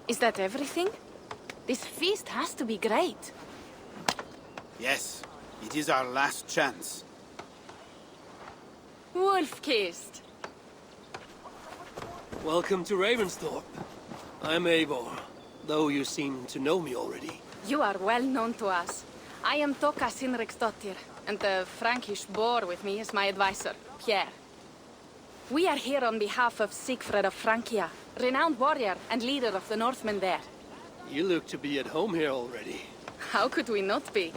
Is that everything? This feast has to be great. Yes, it is our last chance. Wolf-kissed. Welcome to Ravensthorpe. I'm Eivor, though you seem to know me already. You are well known to us. I am Toka Sinriksdottir, and the Frankish boar with me is my advisor, Pierre. We are here on behalf of Sigfred of Francia, renowned warrior and leader of the Northmen there. You look to be at home here already. How could we not be?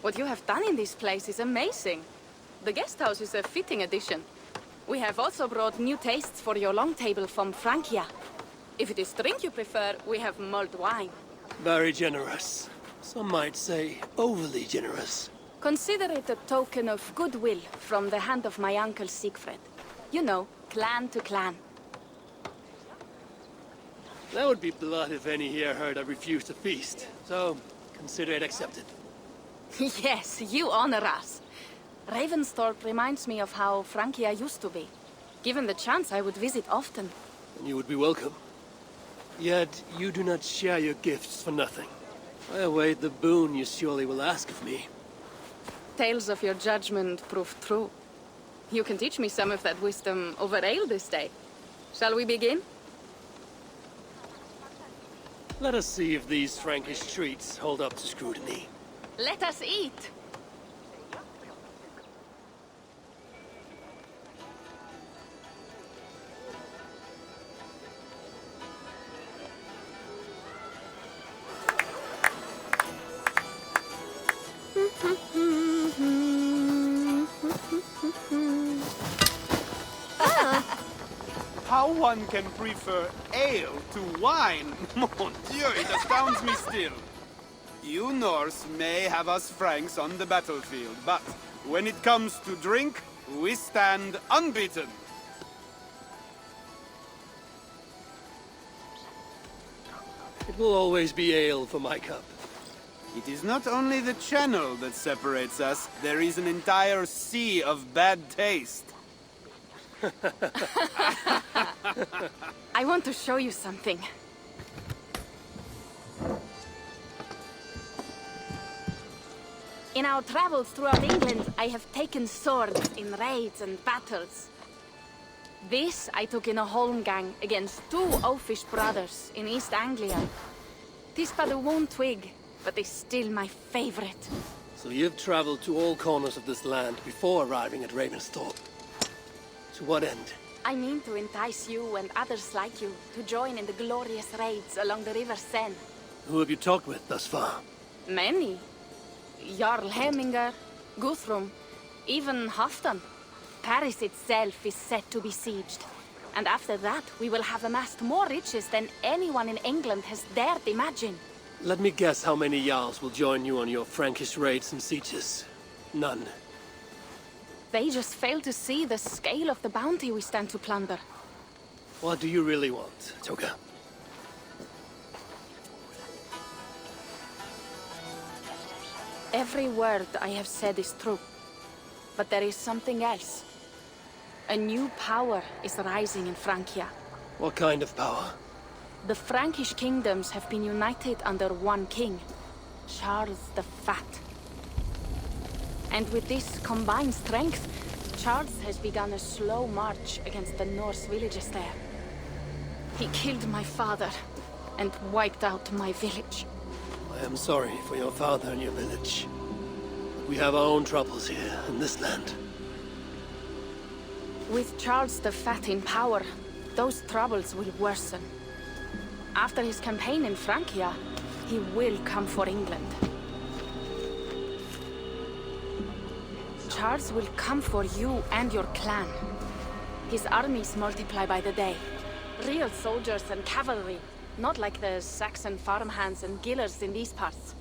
What you have done in this place is amazing. The guest house is a fitting addition. We have also brought new tastes for your long table from Francia. If it is drink you prefer, we have mulled wine. Very generous. Some might say overly generous. Consider it a token of goodwill from the hand of my uncle Sigfred. You know, clan to clan. That would be blood if any here heard I refused to feast. So, consider it accepted. Yes, you honor us. Ravensthorpe reminds me of how Francia used to be. Given the chance, I would visit often. And you would be welcome. Yet, you do not share your gifts for nothing. I await the boon you surely will ask of me. Tales of your judgment prove true. You can teach me some of that wisdom over ale this day. Shall we begin? Let us see if these Frankish treats hold up to scrutiny. Let us eat! How one can prefer ale to wine? Mon Dieu, it astounds me still. You Norse may have us Franks on the battlefield, but when it comes to drink, we stand unbeaten. It will always be ale for my cup. It is not only the channel that separates us, there is an entire sea of bad taste. I want to show you something. In our travels throughout England, I have taken swords in raids and battles. This I took in a holmgang against two oafish brothers in East Anglia. 'Tis but a worn twig, but is still my favorite. So you've traveled to all corners of this land before arriving at Ravensthorpe. To what end? I mean to entice you and others like you to join in the glorious raids along the River Seine. Who have you talked with thus far? Many. Jarl Heminger, Guthrum, even Halfdan. Paris itself is set to be sieged. And after that, we will have amassed more riches than anyone in England has dared imagine. Let me guess how many Jarls will join you on your Frankish raids and sieges. None. They just fail to see the scale of the bounty we stand to plunder. What do you really want, Toka? Every word I have said is true. But there is something else. A new power is rising in Francia. What kind of power? The Frankish kingdoms have been united under one king, Charles the Fat. And with this combined strength, Charles has begun a slow march against the Norse villages there. He killed my father and wiped out my village. I am sorry for your father and your village. But we have our own troubles here in this land. With Charles the Fat in power, those troubles will worsen. After his campaign in Francia, he will come for England. Charles will come for you and your clan. His armies multiply by the day. Real soldiers and cavalry, not like the Saxon farmhands and gillers in these parts.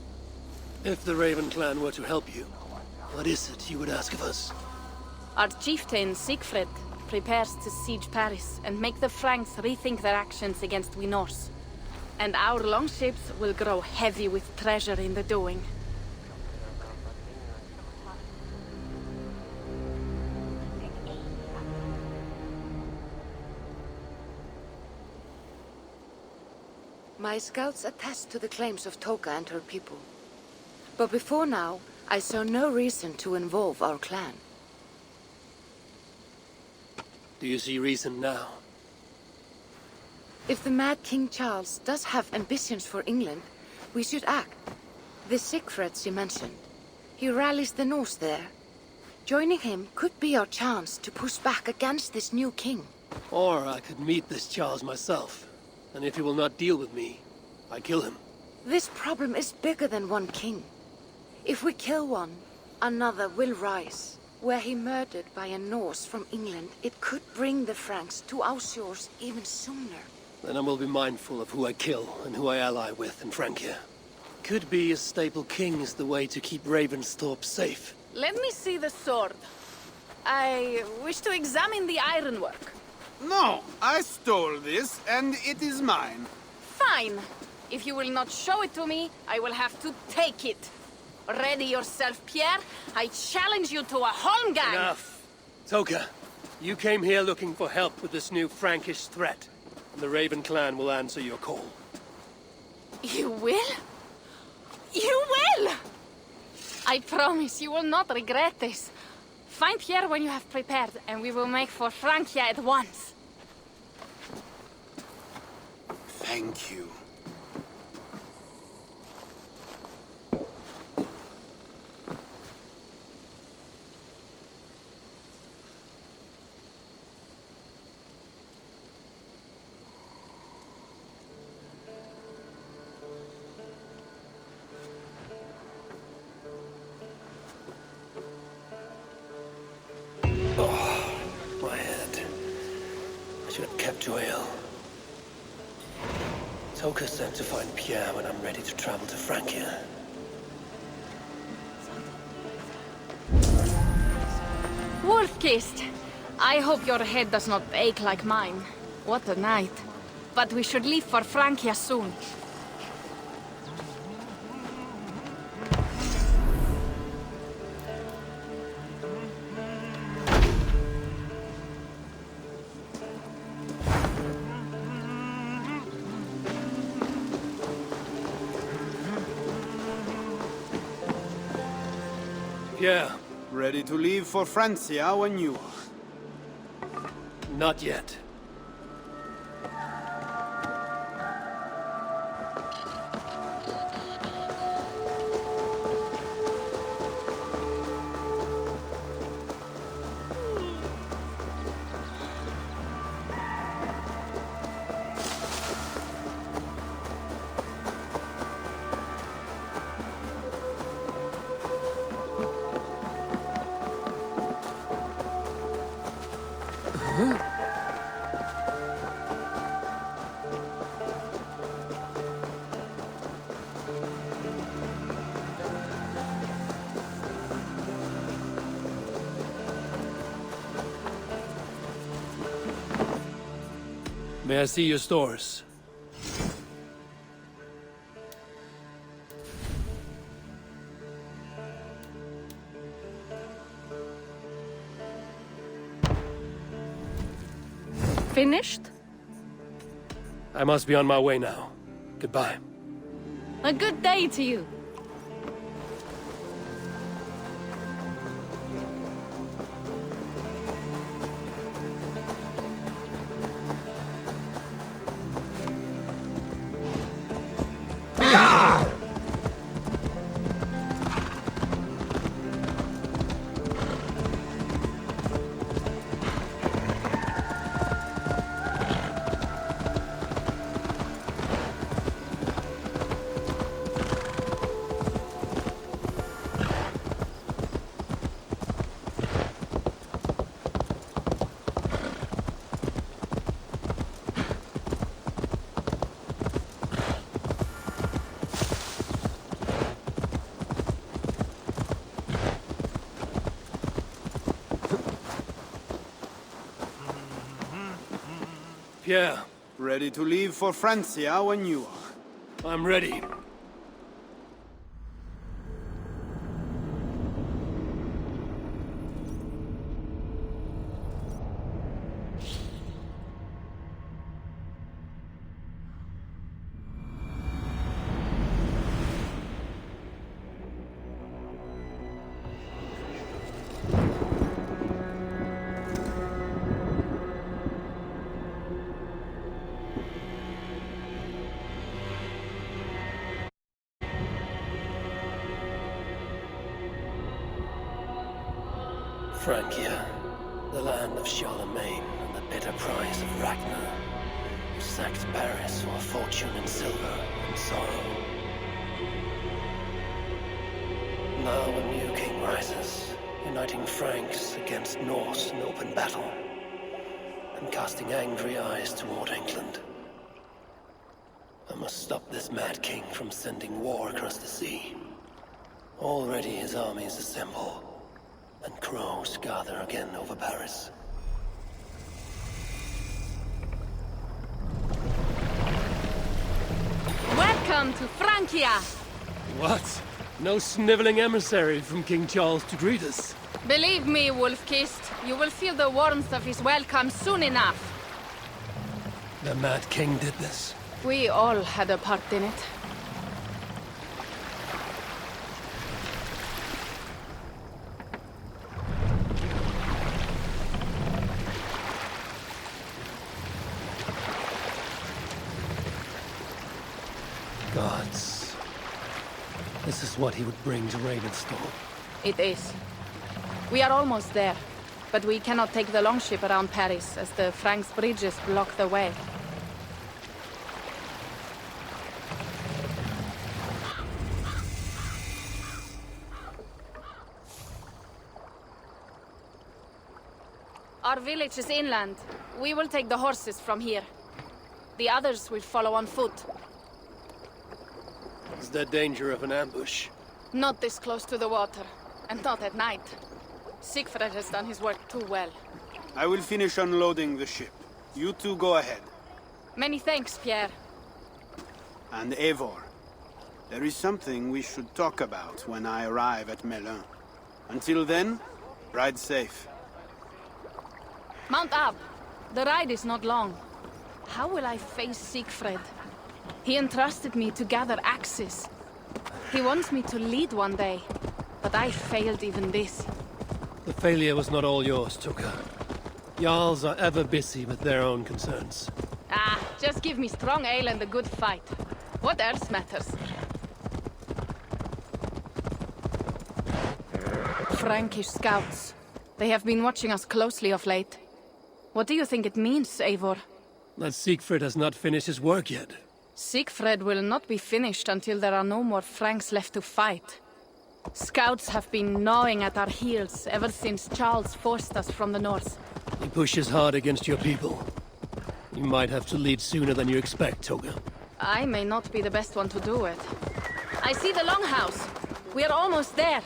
If the Raven clan were to help you, what is it you would ask of us? Our chieftain, Sigfred, prepares to siege Paris and make the Franks rethink their actions against we Norse. And our longships will grow heavy with treasure in the doing. My scouts attest to the claims of Toka and her people. But before now, I saw no reason to involve our clan. Do you see reason now? If the Mad King Charles does have ambitions for England, we should act. The Siegfrieds you mentioned, he rallies the Norse there. Joining him could be our chance to push back against this new king. Or I could meet this Charles myself, and if he will not deal with me, I kill him. This problem is bigger than one king. If we kill one, another will rise. Were he murdered by a Norse from England, it could bring the Franks to our shores even sooner. Then I will be mindful of who I kill and who I ally with in Francia. Could be a staple king is the way to keep Ravensthorpe safe. Let me see the sword. I wish to examine the ironwork. No, I stole this, and it is mine. Fine. If you will not show it to me, I will have to take it. Ready yourself, Pierre. I challenge you to a holmgang. Enough. Toka, you came here looking for help with this new Frankish threat. And the Raven clan will answer your call. You will? You will! I promise you will not regret this. Find Pierre when you have prepared, and we will make for Francia at once. Thank you. My head. I should have kept Joel. Toka said to find Pierre when I'm ready to travel to Francia. Wolf-kissed. I hope your head does not ache like mine. What a night. But we should leave for Francia soon. Pierre, Ready to leave for Francia when you are. not yet. May I see your stores? Finished? I must be on my way now. Goodbye. A good day to you. Pierre, Ready to leave for Francia when you are. I'm ready. Francia, the land of Charlemagne and the bitter price of Ragnar, who sacked Paris for a fortune in silver and sorrow. Now a new king rises, uniting Franks against Norse in open battle, and casting angry eyes toward England. I must stop this mad king from sending war across the sea. Already his armies assemble, and crows gather again over Paris. Welcome to Francia! What? No sniveling emissary from King Charles to greet us? Believe me, Wolf-Kissed, you will feel the warmth of his welcome soon enough. The mad king did this. We all had a part in it. Gods. This is what he would bring to Ravenstorm. It is. We are almost there, but we cannot take the longship around Paris as the Franks' bridges block the way. Our village is inland. We will take the horses from here. The others will follow on foot. Is there danger of an ambush? Not this close to the water, and not at night. Siegfried has done his work too well. I will finish unloading the ship. You two go ahead. Many thanks, Pierre. And Eivor, there is something we should talk about when I arrive at Melun. Until then, ride safe. Mount up. The ride is not long. How will I face Siegfried? He entrusted me to gather axes. He wants me to lead one day, but I failed even this. The failure was not all yours, Tuka. Jarls are ever busy with their own concerns. Ah, just give me strong ale and a good fight. What else matters? Frankish scouts. They have been watching us closely of late. What do you think it means, Eivor? That Siegfried has not finished his work yet. Siegfried will not be finished until there are no more Franks left to fight. Scouts have been gnawing at our heels ever since Charles forced us from the north. He pushes hard against your people. You might have to lead sooner than you expect, Toga. I may not be the best one to do it. I see the longhouse. We are almost there.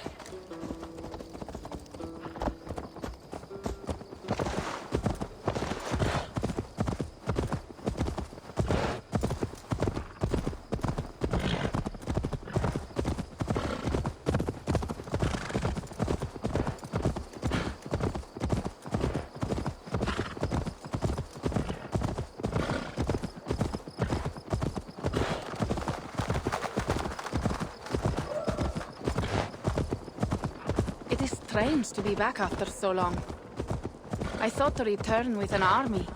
It is strange to be back after so long. I thought to return with an army.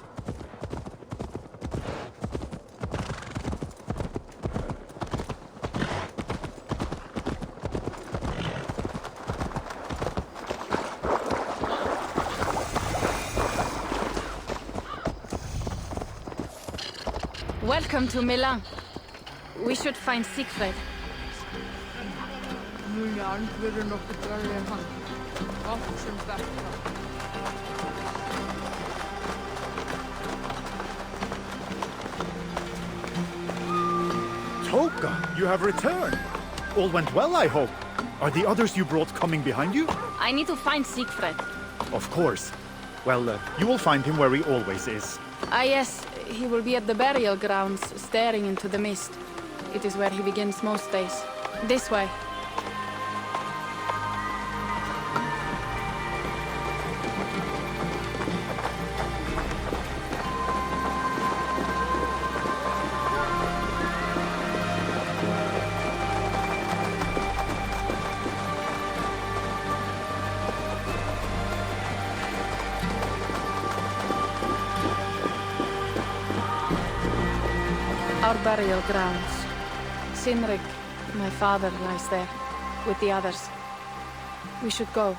Welcome to Milan. We should find Siegfried. Mun ég alveg nokkuð verið en hann. Allt sem þetta. Toka, you have returned. All went well, I hope. Are the others you brought coming behind you? I need to find Siegfried. Of course. Well, you will find him where he always is. Ah yes, he will be at the burial grounds, staring into the mist. It is where he begins most days. This way. Our burial grounds. Sinrik, my father, lies there, with the others. We should go.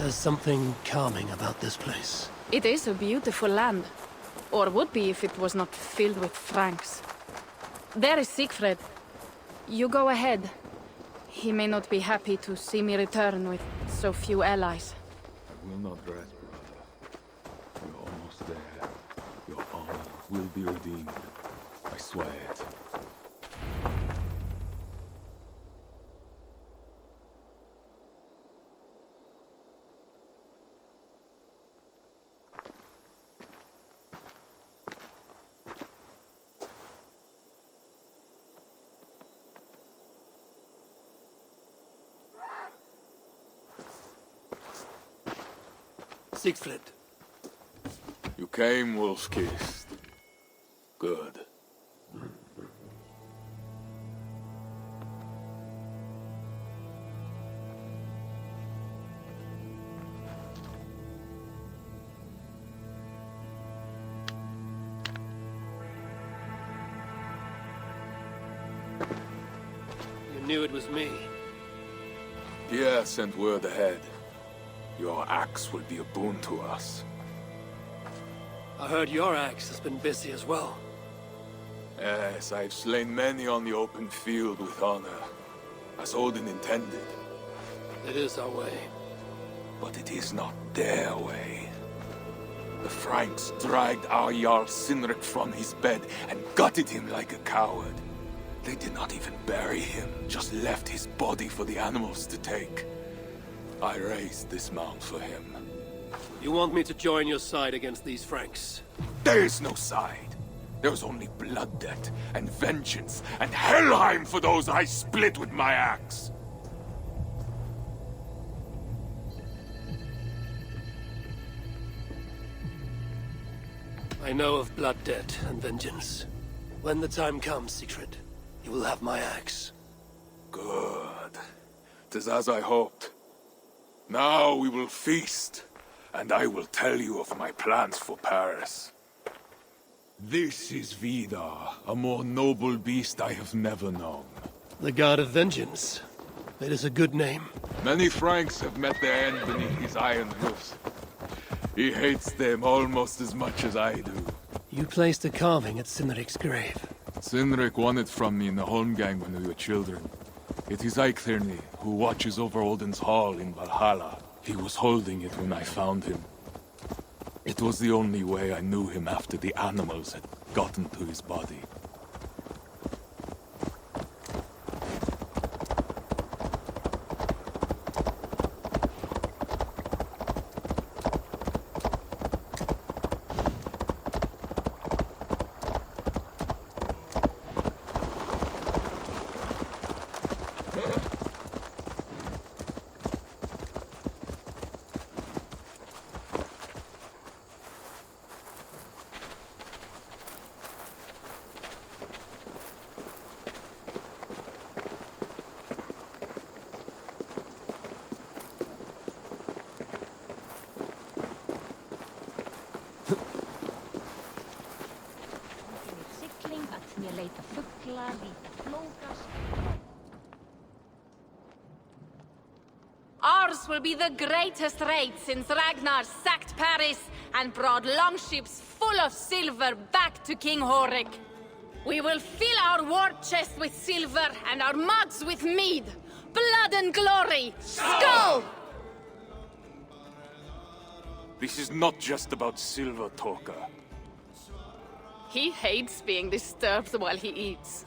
There's something calming about this place. It is a beautiful land. Or would be if it was not filled with Franks. There is Siegfried. You go ahead. He may not be happy to see me return with so few allies. I will not rest, brother. You're almost there. Your honor will be redeemed. I swear it. Siegfried. You came, wolf-kissed. Good. You knew it was me. Pierre sent word ahead. Your axe will be a boon to us. I heard your axe has been busy as well. Yes, I've slain many on the open field with honor, as Odin intended. It is our way. But it is not their way. The Franks dragged our Jarl Sinric from his bed and gutted him like a coward. They did not even bury him, just left his body for the animals to take. I raised this mound for him. You want me to join your side against these Franks? There is no side. There is only blood debt and vengeance and Helheim for those I split with my axe. I know of blood debt and vengeance. When the time comes, Siegfried, you will have my axe. Good. 'Tis as I hoped. Now we will feast, and I will tell you of my plans for Paris. This is Vidar, a more noble beast I have never known. The God of Vengeance. It is a good name. Many Franks have met their end beneath his iron roofs. He hates them almost as much as I do. You placed a carving at Sinric's grave. Sinric won it from me in the Holmgang when we were children. It is Eiktherni, who watches over Odin's hall in Valhalla. He was holding it when I found him. It was the only way I knew him after the animals had gotten to his body. Ours will be the greatest raid since Ragnar sacked Paris and brought longships full of silver back to King Horik. We will fill our war chest with silver and our mugs with mead. Blood and glory! Skull! This is not just about silver, Torka. He hates being disturbed while he eats.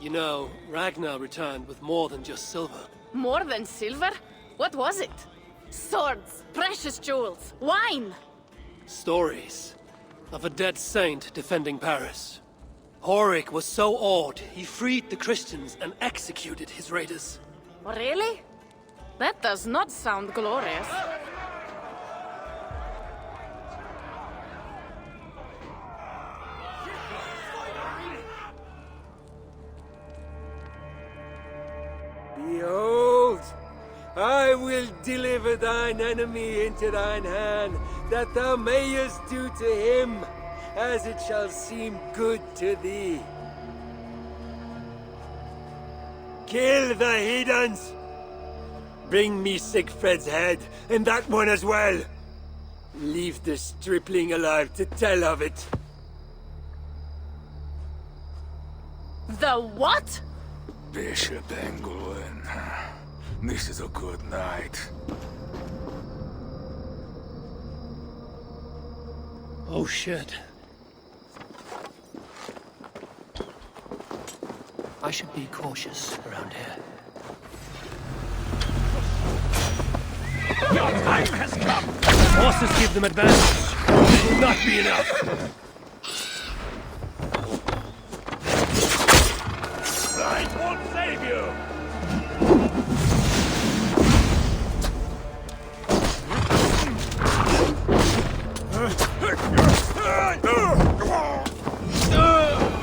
You know, Ragnar returned with more than just silver. More than silver? What was it? Swords, precious jewels, wine! Stories of a dead saint defending Paris. Horik was so awed, he freed the Christians and executed his raiders. Really? That does not sound glorious. Behold, I will deliver thine enemy into thine hand, that thou mayest do to him as it shall seem good to thee. Kill the heathens! Bring me Sigfred's head, and that one as well. Leave the stripling alive to tell of it. The what? Bishop Engelwin. This is a good night. Oh shit. I should be cautious around here. Your time has come! Horses give them advantage. It will not be enough. Pride won't save you!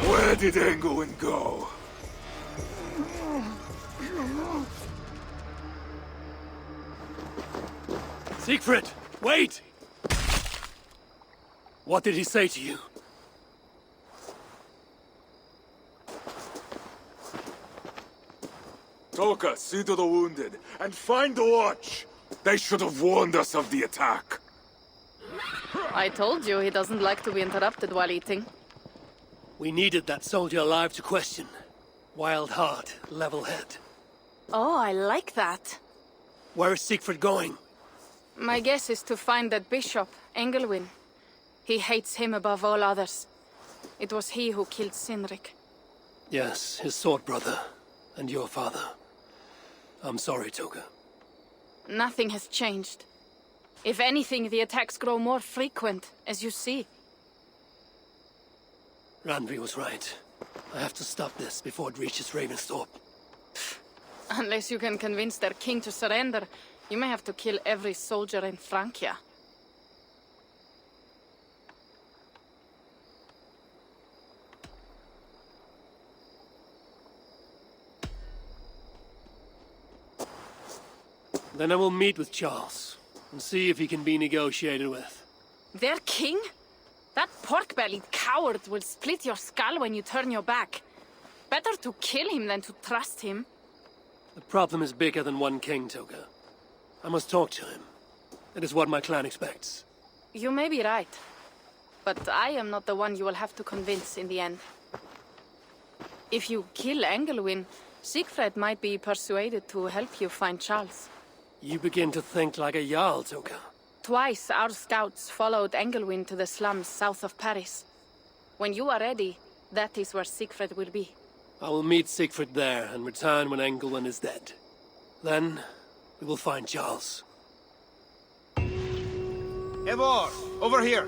Where did Engelwin go? Siegfried, wait! What did he say to you? Toka, see to the wounded, and find the watch! They should have warned us of the attack. I told you he doesn't like to be interrupted while eating. We needed that soldier alive to question. Wild heart, level head. Oh, I like that. Where is Siegfried going? My guess is to find that bishop, Engelwin. He hates him above all others. It was he who killed Cynric. Yes, his sword brother. And your father. I'm sorry, Toga. Nothing has changed. If anything, the attacks grow more frequent, as you see. Randvi was right. I have to stop this before it reaches Ravensthorpe. Unless you can convince their king to surrender, you may have to kill every soldier in Francia. Then I will meet with Charles, and see if he can be negotiated with. Their king? That pork-bellied coward will split your skull when you turn your back. Better to kill him than to trust him. The problem is bigger than one king, Toga. I must talk to him. It is what my clan expects. You may be right. But I am not the one you will have to convince in the end. If you kill Engelwin, Siegfried might be persuaded to help you find Charles. You begin to think like a Jarl, Toga. Twice our scouts followed Engelwin to the slums south of Paris. When you are ready, that is where Siegfried will be. I will meet Siegfried there and return when Engelwin is dead. Then, we will find Charles. Eivor, over here.